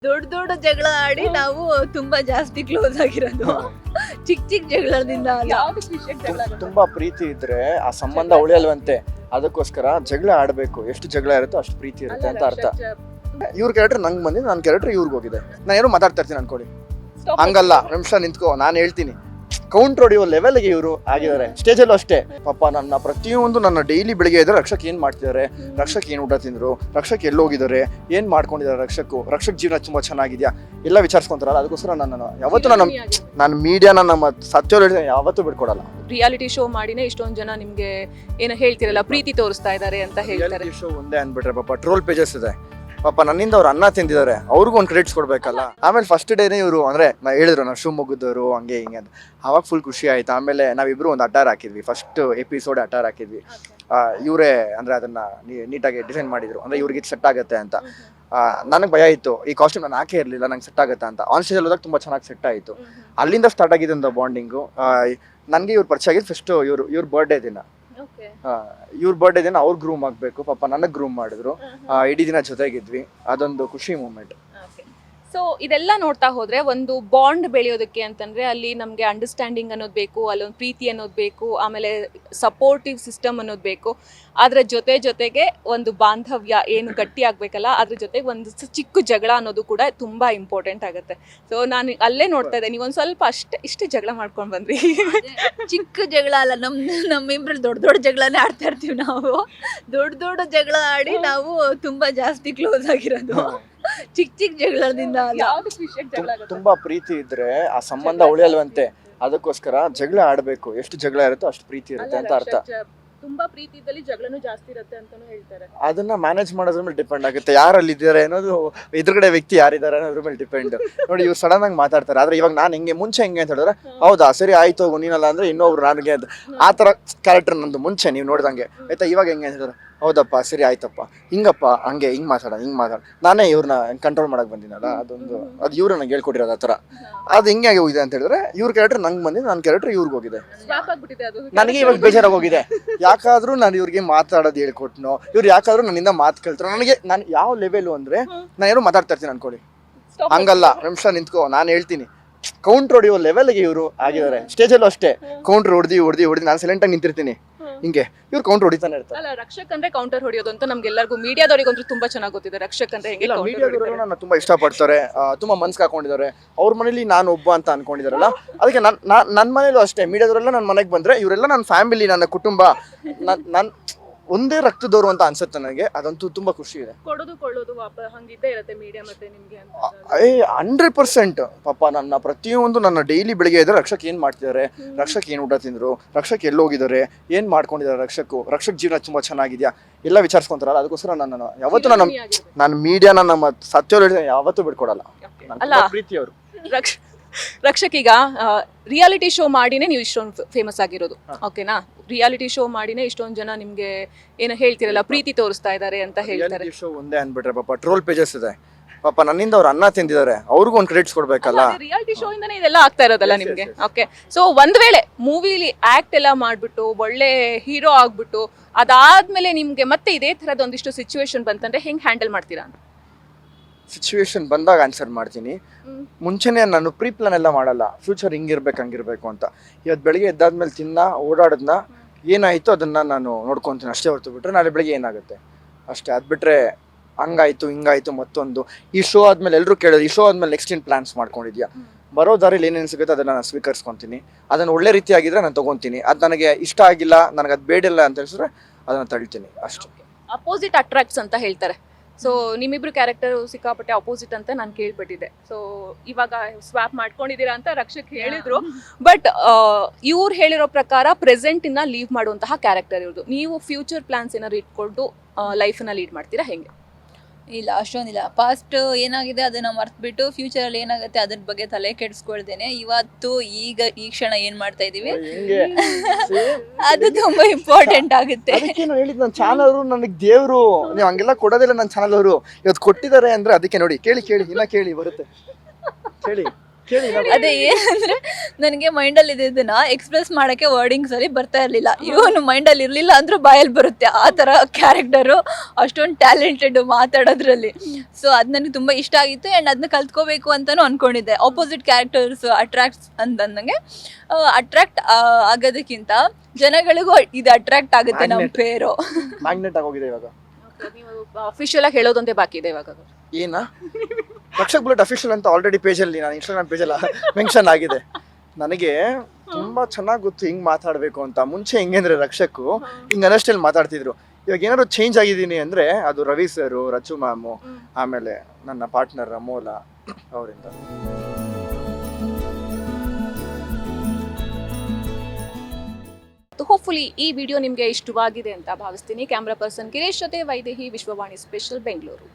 ದೊಡ್ಡ ದೊಡ್ಡ ಜಗಳ ಆಡಿ ನಾವು ತುಂಬಾ ಜಾಸ್ತಿ ಕ್ಲೋಸ್ ಆಗಿರೋದು. ಚಿಕ್ಕ ಚಿಕ್ಕ ಜಗಳದಿಂದ ಅಲ್ಲ. ತುಂಬಾ ಪ್ರೀತಿ ಇದ್ರೆ ಆ ಸಂಬಂಧ ಉಳಿಯಲ್ವಂತೆ. ಅದಕ್ಕೋಸ್ಕರ ಜಗಳ ಆಡ್ಬೇಕು. ಎಷ್ಟು ಜಗಳ ಇರುತ್ತೋ ಅಷ್ಟು ಪ್ರೀತಿ ಇರುತ್ತೆ ಅಂತ ಅರ್ಥ. ಇವ್ರ ಕ್ಯಾರೆಕ್ಟರ್ ನಂಗೆ ಬಂದಿದ್ದು, ನನ್ನ ಕ್ಯಾರೆಕ್ಟರ್ ಇವ್ರಿಗೆ ಹೋಗಿದೆ. ನಾನು ಏನೋ ಮಾತಾಡ್ತಾ ಇರ್ತೀನಿ ಅನ್ಕೊಳ್ಳಿ, ಹಂಗಲ್ಲ ನಿಮಿಷ ನಿಂತ್ಕೋ, ನಾನು ಹೇಳ್ತೀನಿ. ಕೌಂಟರ್ ಹೊಡಿಯೋ ಲೆವೆಲ್ಗೆ ಇವರು ಆಗಿದ್ದಾರೆ. ಸ್ಟೇಜಲ್ಲೂ ಅಷ್ಟೇ. ಪಾಪ ನನ್ನ ಪ್ರತಿಯೊಂದು ನನ್ನ ಡೈಲಿ ಬೆಳಿಗ್ಗೆ ಇದ್ರೆ ರಕ್ಷಕ್ ಏನ್ ಮಾಡ್ತಿದ್ದಾರೆ, ರಕ್ಷಕ್ ಏನ್ ಊಟ ತಿಂದ್ರು, ರಕ್ಷಕ್ ಎಲ್ಲೋಗಿದ್ದಾರೆ, ಏನ್ ಮಾಡ್ಕೊಂಡಿದ್ದಾರೆ, ರಕ್ಷಕ್ ಜೀವನ ತುಂಬಾ ಚೆನ್ನಾಗಿದ್ಯಾ ಎಲ್ಲ ವಿಚಾರಿಸ್ಕೊಂತಾರಲ್ಲ. ಅದಕ್ಕೋಸ್ಕರ ನಾನು ಮೀಡಿಯಾನ ನಮ್ಮ ಸತ್ಯ ಯಾವತ್ತೂ ಬಿಡ್ಕೊಡಲ್ಲ. ರಿಯಾಲಿಟಿ ಶೋ ಮಾಡಿನೇ ಇಷ್ಟೊಂದು ಜನ ನಿಮ್ಗೆ ಏನೋ ಹೇಳ್ತಿರಲ್ಲ, ಪ್ರೀತಿ ತೋರಿಸ್ತಾ ಇದ್ದಾರೆ ಅಂತ ಹೇಳ್ತಾರೆ. ಶೋ ಒಂದೇ ಅನ್ಬಿಟ್ರೆ ಪಾಪ ಟ್ರೋಲ್ ಪೇಜಸ್ ಇದೆ. ಪಾಪ ನನ್ನಿಂದ ಅವ್ರು ಅನ್ನ ತಿಂದಿದ್ದಾರೆ, ಅವ್ರಿಗೂ ಒಂದು ಕ್ರೆಡಿಟ್ಸ್ ಕೊಡ್ಬೇಕಲ್ಲ. ಆಮೇಲೆ ಫಸ್ಟ್ ಡೇನೇ ಇವರು ಅಂದ್ರೆ ಹೇಳಿದ್ರು ನಾವು ಶಿವಮೊಗ್ಗದವರು ಹಂಗೆ ಹಿಂಗೆ ಅಂತ. ಅವಾಗ ಫುಲ್ ಖುಷಿ ಆಯ್ತು. ಆಮೇಲೆ ನಾವಿಬ್ರು ಒಂದು ಅಟಾರ್ ಹಾಕಿದ್ವಿ, ಫಸ್ಟ್ ಎಪಿಸೋಡ್ ಅಟಾರ್ ಹಾಕಿದ್ವಿ. ಇವರೇ ಅಂದ್ರೆ ಅದನ್ನ ನೀಟಾಗಿ ಡಿಸೈನ್ ಮಾಡಿದ್ರು, ಅಂದ್ರೆ ಇವ್ರಿಗೆ ಸೆಟ್ ಆಗುತ್ತೆ ಅಂತ. ನನಗೆ ಭಯ ಇತ್ತು, ಈ ಕಾಸ್ಟ್ಯೂಮ್ ನಾನು ಹಾಕೇ ಇರಲಿಲ್ಲ, ನಂಗೆ ಸೆಟ್ ಆಗುತ್ತೆ ಅಂತ. ಆನ್ ಸ್ಟೇಜ್ ಹೋದಾಗ ತುಂಬಾ ಚೆನ್ನಾಗಿ ಸೆಟ್ ಆಯಿತು. ಅಲ್ಲಿಂದ ಸ್ಟಾರ್ಟ್ ಆಗಿದೆ ಒಂದು ಬಾಂಡಿಂಗು. ನನಗೆ ಇವ್ರು ಪರಿಚಯ ಆಗಿದ್ದು ಫಸ್ಟ್ ಇವ್ರ ಬರ್ಡೇ ದಿನ. ಇವ್ರ ಬರ್ಡೇ ದಿನ ಅವ್ರು ಗ್ರೂಮ್ ಆಗ್ಬೇಕು, ಪಾಪ ನನಗೆ ಗ್ರೂಮ್ ಮಾಡಿದ್ರು. ಇಡೀ ದಿನ ಜೊತೆಗಿದ್ವಿ, ಅದೊಂದು ಖುಷಿ ಮೂಮೆಂಟ್. ಸೊ ಇದೆಲ್ಲ ನೋಡ್ತಾ ಹೋದ್ರೆ ಒಂದು ಬಾಂಡ್ ಬೆಳೆಯೋದಕ್ಕೆ ಅಂತಂದ್ರೆ ಅಲ್ಲಿ ನಮಗೆ ಅಂಡರ್ಸ್ಟ್ಯಾಂಡಿಂಗ್ ಅನ್ನೋದು ಬೇಕು, ಅಲ್ಲೊಂದು ಪ್ರೀತಿ ಅನ್ನೋದು ಬೇಕು, ಆಮೇಲೆ ಸಪೋರ್ಟಿವ್ ಸಿಸ್ಟಮ್ ಅನ್ನೋದು ಬೇಕು. ಅದ್ರ ಜೊತೆಗೆ ಒಂದು ಬಾಂಧವ್ಯ ಏನು ಗಟ್ಟಿ ಆಗ್ಬೇಕಲ್ಲ, ಅದ್ರ ಜೊತೆಗೆ ಒಂದು ಚಿಕ್ಕ ಜಗಳ ಅನ್ನೋದು ಕೂಡ ತುಂಬಾ ಇಂಪಾರ್ಟೆಂಟ್ ಆಗುತ್ತೆ. ಸೊ ನಾನು ಅಲ್ಲೇ ನೋಡ್ತಾ ಇದ್ದೆ, ನೀವೊಂದು ಸ್ವಲ್ಪ ಇಷ್ಟೇ ಜಗಳ ಮಾಡ್ಕೊಂಡು ಬಂದ್ರಿ. ಚಿಕ್ಕ ಜಗಳ ಅಲ್ಲ, ನಮ್ಮಿಬ್ರಲ್ಲಿ ದೊಡ್ಡ ದೊಡ್ಡ ಜಗಳನೇ ಆಡ್ತಾ ಇರ್ತೀವಿ ನಾವು. ದೊಡ್ಡ ದೊಡ್ಡ ಜಗಳ ಆಡಿ ನಾವು ತುಂಬಾ ಜಾಸ್ತಿ ಕ್ಲೋಸ್ ಆಗಿರೋದು. ಚಿಕ್ಕ ಚಿಕ್ಕ ಜಗಳದಿಂದ ಅಲ್ಲ. ತುಂಬಾ ಪ್ರೀತಿ ಇದ್ರೆ ಆ ಸಂಬಂಧ ಉಳಿಯಲ್ವಂತೆ. ಅದಕ್ಕೋಸ್ಕರ ಜಗಳ ಆಡ್ಬೇಕು. ಎಷ್ಟು ಜಗಳ ಇರುತ್ತೋ ಅಷ್ಟು ಪ್ರೀತಿ ಇರುತ್ತೆ ಅಂತ ಅರ್ಥ. ತುಂಬಾ ಪ್ರೀತಿ ಇದ್ದಲ್ಲಿ ಜಗಳನೂ ಜಾಸ್ತಿ ಇರುತ್ತೆ ಅಂತಾನೂ ಹೇಳ್ತಾರೆ. ಅದನ್ನ ಮ್ಯಾನೇಜ್ ಮಾಡೋದ್ರ ಮೇಲೆ ಡಿಪೆಂಡ್ ಆಗುತ್ತೆ, ಯಾರಲ್ಲಿ ಇದ್ದಾರೆ ಅನ್ನೋದು, ಎದುರುಗಡೆ ವ್ಯಕ್ತಿ ಯಾರಿದ್ದಾರೆ ಅನ್ನೋದ್ರ ಮೇಲೆ ಡಿಪೆಂಡ್. ನೋಡಿ, ಇವ್ರು ಸಡನ್ ಆಗಿ ಮಾತಾಡ್ತಾರೆ, ಆದ್ರೆ ಇವಾಗ ನಾನು ಹಿಂಗೆ ಮುಂಚೆ ಹಿಂಗೆ ಅಂತ ಹೇಳಿದ್ರೆ ಹೌದಾ ಸರಿ ಆಯ್ತು ನೀನಲ್ಲ ಅಂದ್ರೆ ಇನ್ನೊಬ್ರು ನನಗೆ ಆ ತರ ಕ್ಯಾರೆಕ್ಟರ್ ನಂದು ಮುಂಚೆ ನೀವು ನೋಡ್ದಂಗೆ ಆಯ್ತಾ. ಇವಾಗ ಹೆಂಗೆ ಅಂತ ಹೇಳಿದ್ರೆ ಹೌದಪ್ಪ ಸರಿ ಆಯ್ತಪ್ಪ ಹಿಂಗಪ್ಪ ಹಂಗೆ ಹಿಂಗೆ ಮಾತಾಡ ನಾನೇ ಇವ್ರನ್ನ ಕಂಟ್ರೋಲ್ ಮಾಡಕ್ ಬಂದಿನಲ್ಲ. ಅದು ಇವ್ರು ನಂಗೆ ಹೇಳ್ಕೊಟ್ಟಿರೋದು ಆ ಥರ. ಅದು ಹಿಂಗೆ ಹೋಗಿದೆ ಅಂತ ಹೇಳಿದ್ರೆ ಇವ್ರ ಕ್ಯಾರೆಕ್ಟರ್ ನಂಗೆ ಬಂದಿದ್ದು, ನನ್ನ ಕ್ಯಾರೆಕ್ಟರ್ ಇವ್ರಿಗೆ ಹೋಗಿದೆ. ನನಗೆ ಇವಾಗ ಬೇಜಾರಾಗಿ ಹೋಗಿದೆ. ಯಾಕಾದ್ರೂ ನಾನು ಇವ್ರಿಗೆ ಮಾತಾಡೋದು ಹೇಳ್ಕೊಟ್ನೋ, ಇವ್ರು ಯಾಕಾದ್ರೂ ನನ್ನಿಂದ ಮಾತು ಕೇಳ್ತಾರೋ. ನಾನು ಯಾವ ಲೆವೆಲು ಅಂದ್ರೆ ನಾನು ಏನೋ ಮಾತಾಡ್ತಾ ಇರ್ತೀನಿ ಅನ್ಕೊಳ್ಳಿ, ಹಂಗಲ್ಲ ನಿಮಿಷ ನಿಂತ್ಕೋ, ನಾನು ಹೇಳ್ತೀನಿ. ಕೌಂಟರ್ ಹೊಡಿಯೋ ಲೆವೆಲ್ಗೆ ಇವರು ಆಗಿದ್ದಾರೆ. ಸ್ಟೇಜಲ್ಲೂ ಅಷ್ಟೇ. ಕೌಂಟರ್ ಹೊಡೆದಿ ನಾನು ಸೈಲೆಂಟ್ ಆಗಿ ನಿಂತಿರ್ತೀನಿ, ಹಿಂಗೆ ಇವ್ರು ಕೌಂಟರ್ ಹೊಡಿತಾನೆ ಇರ್ತಾರೆ. ಅಲ್ಲ, ರಕ್ಷಕ್ ಅಂದ್ರೆ ಕೌಂಟರ್ ಹೊಡಿಯೋದು ಅಂತ ನಮ್ಗೆಲ್ಲರಿಗೂ ಮೀಡಿಯಾದವರಿಗಂತೂ ತುಂಬಾ ಚೆನ್ನಾಗಿ ಗೊತ್ತಿದೆ. ರಕ್ಷಕ್ ಅಂದ್ರೆ ಹೆಂಗೆ ಮೀಡಿಯಾದವರು ನನ್ನ ತುಂಬಾ ಇಷ್ಟಪಡ್ತಾರೆ, ತುಂಬಾ ಮನ್ಸ್ಗೆ ಹಾಕೊಂಡಿದ್ದಾರೆ. ಅವ್ರ ಮನೇಲಿ ನಾನು ಒಬ್ಬ ಅಂತ ಅನ್ಕೊಂಡಿದಾರಲ್ಲ, ಅದಕ್ಕೆ ನನ್ನ ಮನೇಲೂ ಅಷ್ಟೇ. ಮೀಡಿಯಾದವರೆಲ್ಲ ನನ್ನ ಮನೆಗೆ ಬಂದ್ರೆ ಇವರೆಲ್ಲ ನನ್ನ ಫ್ಯಾಮಿಲಿ, ನನ್ನ ಕುಟುಂಬ, ನನ್ನ ಒಂದೇ ರಕ್ತದವರು ಅಂತ ಅನ್ಸುತ್ತೆ ನನಗೆ. ಅದಂತೂ ತುಂಬಾ ಖುಷಿ ಇದೆ. ಕೊಡೋದು ಹಂಗಿದ್ದೇ ಇರುತ್ತೆ ಮೀಡಿಯಾ ಮತ್ತೆ ನಿಮ್ಗೆ ಅಂತ. 100%. ಪಾಪ ನನ್ನ ಪ್ರತಿಯೊಂದು ನನ್ನ ಡೈಲಿ ಬೆಳಿಗ್ಗೆ ಇದ್ರೆ ರಕ್ಷಕ್ ಏನ್ ಮಾಡ್ತಿದ್ದಾರೆ, ರಕ್ಷಕ್ ಏನ್ ಊಟ ತಿಂದ್ರು, ರಕ್ಷಕ್ ಎಲ್ಲೋಗಿದ್ದಾರೆ, ಏನ್ ಮಾಡ್ಕೊಂಡಿದ್ದಾರೆ, ರಕ್ಷಕ್ ಜೀವನ ತುಂಬಾ ಚೆನ್ನಾಗಿದ್ಯಾ ಎಲ್ಲ ವಿಚಾರಿಸ್ಕೊಂತಾರಲ್ಲ. ಅದಕ್ಕೋಸ್ಕರ ನಾನು ಮೀಡಿಯಾನ ನಮ್ಮ ಸತ್ಯ ಯಾವತ್ತೂ ಬಿಡ್ಕೊಡಲ್ಲ. ಪ್ರೀತಿ ಅವರು. ರಕ್ಷಕ್ ಈಗ ರಿಯಾಲಿಟಿ ಶೋ ಮಾಡಿನೇ ನೀವು ಇಷ್ಟೊಂದು ಫೇಮಸ್ ಆಗಿರೋದು, ಓಕೆನಾ? ರಿಯಾಲಿಟಿ ಶೋ ಮಾಡಿನೇ ಇಷ್ಟೊಂದು ಜನ ನಿಮ್ಗೆ ಏನೋ ಹೇಳ್ತಿರಲ್ಲ, ಪ್ರೀತಿ ತೋರಿಸ್ತಾ ಇದ್ದಾರೆ ಅಂತ ಹೇಳ್ತಾರೆ. ಶೋ ಒಂದೇ ಅನ್ಬಿಟ್ರೆ ಪಾಪ ಟ್ರೋಲ್ ಪೇಜಸ್ ಇದೆ. ಪಾಪ ನನ್ನಿಂದ ಅವ್ರು ಅನ್ನ ತಿಂದಿದ್ದಾರೆ, ಅವ್ರಿಗೂ ಒಂದು ಕ್ರೆಡಿಟ್ಸ್ ಕೊಡ್ಬೇಕಲ್ಲ. ರಿಯಾಲಿಟಿ ಶೋ ಇಂದಾನೆ ಇದೆಲ್ಲ ಆಗ್ತಾ ಇರೋದಲ್ಲ ನಿಮ್ಗೆ. ಓಕೆ, ಸೊ ಒಂದ್ ವೇಳೆ ಮೂವಿಲಿ ಆಕ್ಟ್ ಎಲ್ಲ ಮಾಡ್ಬಿಟ್ಟು ಒಳ್ಳೆ ಹೀರೋ ಆಗ್ಬಿಟ್ಟು ಅದಾದ್ಮೇಲೆ ನಿಮ್ಗೆ ಮತ್ತೆ ಇದೇ ತರದ ಒಂದಿಷ್ಟು ಸಿಚುವೇಶನ್ ಬಂತಂದ್ರೆ ಹೆಂಗ್ ಹ್ಯಾಂಡಲ್ ಮಾಡ್ತೀರಾ? ಸಿಚುವೇಶನ್ ಬಂದಾಗ ಆನ್ಸರ್ ಮಾಡ್ತೀನಿ. ಮುಂಚೆನೆ ನಾನು ಪ್ರೀ ಪ್ಲಾನ್ ಎಲ್ಲ ಮಾಡಲ್ಲ, ಫ್ಯೂಚರ್ ಹಿಂಗಿರ್ಬೇಕು ಹಂಗಿರ್ಬೇಕು ಅಂತ. ಇವತ್ತು ಬೆಳಿಗ್ಗೆ ಎದ್ದಾದ್ಮೇಲೆ ಓಡಾಡೋದನ್ನ ಏನಾಯ್ತು ಅದನ್ನ ನಾನು ನೋಡ್ಕೊಂತೀನಿ ಅಷ್ಟೇ ಹೊರತು ಬಿಟ್ರೆ ನಾಳೆ ಬೆಳಿಗ್ಗೆ ಏನಾಗುತ್ತೆ ಅಷ್ಟೇ. ಅದು ಬಿಟ್ರೆ ಹಂಗಾಯ್ತು ಹಿಂಗಾಯ್ತು ಮತ್ತೊಂದು. ಈ ಶೋ ಆದ್ಮೇಲೆ ಎಲ್ಲರೂ ಕೇಳೋದು, ಈ ಶೋ ಆದ್ಮೇಲೆ ನೆಕ್ಸ್ಟ್ ಏನ್ ಪ್ಲಾನ್ಸ್ ಮಾಡ್ಕೊಂಡಿದ್ಯಾ? ಬರೋ ದಾರಿಲಿ ಏನೇನು ಸಿಗುತ್ತೆ ಅದನ್ನ ನಾನು ಸ್ವೀಕರಿಸ್ಕೊಂತೀನಿ. ಅದನ್ನ ಒಳ್ಳೆ ರೀತಿ ಆಗಿದ್ರೆ ನಾನು ತಗೊಂತೀನಿ. ಅದು ನನಗೆ ಇಷ್ಟ ಆಗಿಲ್ಲ, ನನಗೆ ಅದು ಬೇಡಿಲ್ಲ ಅಂತ ಹೇಳಿದ್ರೆ ಅದನ್ನ ತಳ್ತೀನಿ ಅಷ್ಟೇ. ಅಪೋಸಿಟ್ ಅಟ್ರಾಕ್ಟ್ಸ್ ಅಂತ ಹೇಳ್ತಾರೆ. ಸೊ ನಿಮ್ಮಿಬ್ರು ಕ್ಯಾರೆಕ್ಟರ್ ಸಿಕ್ಕಾಪಟ್ಟೆ ಅಪೋಸಿಟ್ ಅಂತ ನಾನು ಕೇಳ್ಪಟ್ಟಿದ್ದೆ. ಸೊ ಇವಾಗ ಸ್ವಾಪ್ ಮಾಡ್ಕೊಂಡಿದ್ದೀರಾ ಅಂತ ರಕ್ಷಕ್ ಹೇಳಿದ್ರು. ಬಟ್ ಇವ್ರು ಹೇಳಿರೋ ಪ್ರಕಾರ ಪ್ರೆಸೆಂಟ್ ಇನ್ನ ಲೀವ್ ಮಾಡುವಂತಹ ಕ್ಯಾರೆಕ್ಟರ್ ಇವ್ರದ್ದು. ನೀವು ಫ್ಯೂಚರ್ ಪ್ಲಾನ್ಸ್ ಏನಾದ್ರು ಇಟ್ಕೊಂಡು ಲೈಫನ್ನ ಲೀಡ್ ಮಾಡ್ತೀರಾ ಹೆಂಗೆ? ಇಲ್ಲ, ಅಷ್ಟೊಂದಿಲ್ಲ. ಪಾಸ್ಟ್ ಏನಾಗಿದೆ ಅದನ್ನ ಮರ್ತ್ಬಿಟ್ಟು ಫ್ಯೂಚರ್ ಅಲ್ಲಿ ಏನಾಗುತ್ತೆ ಅದ್ರ ಬಗ್ಗೆ ತಲೆ ಕೆಡಿಸ್ಕೊಳ್ದೇನೆ ಇವತ್ತು ಈ ಕ್ಷಣ ಏನ್ ಮಾಡ್ತಾ ಇದೀವಿ ಅದು ತುಂಬಾ ಇಂಪಾರ್ಟೆಂಟ್ ಆಗುತ್ತೆ. ಅದಕ್ಕೆ ನಾನು ಹೇಳಿದ್, ನನ್ನ ಚಾನಲ್ ಅವರು ನನಗೆ ದೇವ್ರು. ನೀವು ಹಂಗೆಲ್ಲ ಕೊಡೋದಿಲ್ಲ ನನ್ನ ಚಾನಲ್ ಅವರು. ಇವತ್ತು ಕೊಟ್ಟಿದ್ದಾರೆ ಅಂದ್ರೆ ಅದಕ್ಕೆ ನೋಡಿ. ಕೇಳಿ ಇನ್ನ ಕೇಳಿ ಬರುತ್ತೆ, ಕೇಳಿ ಅದೇ ಏನಂದ್ರೆ ನನಗೆ ಮೈಂಡಲ್ಲಿ ಇದನ್ನ ಎಕ್ಸ್ಪ್ರೆಸ್ ಮಾಡಕ್ಕೆ ವರ್ಡಿಂಗ್ಸ್ ಅಲ್ಲಿ ಬರ್ತಾ ಇರ್ಲಿಲ್ಲ. ಇವನು ಮೈಂಡಲ್ಲಿ ಇರ್ಲಿಲ್ಲ ಅಂದ್ರೂ ಬಾಯಲ್ಲಿ ಬರುತ್ತೆ ಆ ತರ ಕ್ಯಾರೆಕ್ಟರು, ಅಷ್ಟೊಂದು ಟ್ಯಾಲೆಂಟೆಡ್ ಮಾತಾಡೋದ್ರಲ್ಲಿ. ಸೊ ಅದು ನನಗೆ ತುಂಬಾ ಇಷ್ಟ ಆಗಿತ್ತು ಅಂಡ್ ಅದನ್ನ ಕಲ್ತ್ಕೋಬೇಕು ಅಂತಾನು ಅನ್ಕೊಂಡಿದ್ದೆ. ಆಪೋಸಿಟ್ ಕ್ಯಾರೆಕ್ಟರ್ಸ್ ಅಟ್ರಾಕ್ಟ್ ಅಂತಂದಂಗೆ ಅಟ್ರಾಕ್ಟ್ ಆಗೋದಕ್ಕಿಂತ ಜನಗಳಿಗೂ ಇದು ಅಟ್ರಾಕ್ಟ್ ಆಗುತ್ತೆ ನಮ್ಮ ಪೇರು. ಮ್ಯಾಗ್ನೆಟ್ ಆಗೋಗಿದೆ ಇವಾಗ. ನೀವು ಅಫಿಷಿಯಲ್ ಆಗಿ ಹೇಳೋದೊಂದೇ ಬಾಕಿ ಇದೆ ಇವಾಗ. ಏನ ರಕ್ಷಕ್ ಬುಲೆಟ್ ಅಫಿಷಿಯಲ್ ಅಂತ ಆಲ್ರೆಡಿ ಪೇಜಲ್ಲಿ ನಾನು ಇನ್ಸ್ಟಾಗ್ರಾಮ್ ಪೇಜಲ್ಲಿ ಮೆನ್ಷನ್ ಆಗಿದೆ. ನನಗೆ ತುಂಬಾ ಚೆನ್ನಾಗಿ ಗೊತ್ತು ಹಿಂಗ್ ಮಾತಾಡ್ಬೇಕು ಅಂತ. ಮುಂಚೆ ಹೆಂಗೆ ಅಂದ್ರೆ ರಕ್ಷಕು ಹಿಂಗ್ ಅನಷ್ಟಲ್ಲಿ ಮಾತಾಡ್ತಿದ್ರು. ಇವಾಗ ಏನಾದ್ರು ಚೇಂಜ್ ಆಗಿದ್ದೀನಿ ಅಂದ್ರೆ ಅದು ರವಿ ಸರು, ರಚು ಮ್ಯಾಮು, ಆಮೇಲೆ ನನ್ನ ಪಾರ್ಟ್ನರ್ ಅಮೋಲ ಅವರಿಂದ. ಹೋಪ್ಫುಲಿ ಈ ವಿಡಿಯೋ ನಿಮಗೆ ಇಷ್ಟವಾಗಿದೆ ಅಂತ ಭಾವಿಸ್ತೀನಿ. ಕ್ಯಾಮ್ರಾ ಪರ್ಸನ್ ಗಿರೀಶ್ ಜೊತೆ ವೈದೇಹಿ, ವಿಶ್ವವಾಣಿ ಸ್ಪೆಷಲ್, ಬೆಂಗಳೂರು.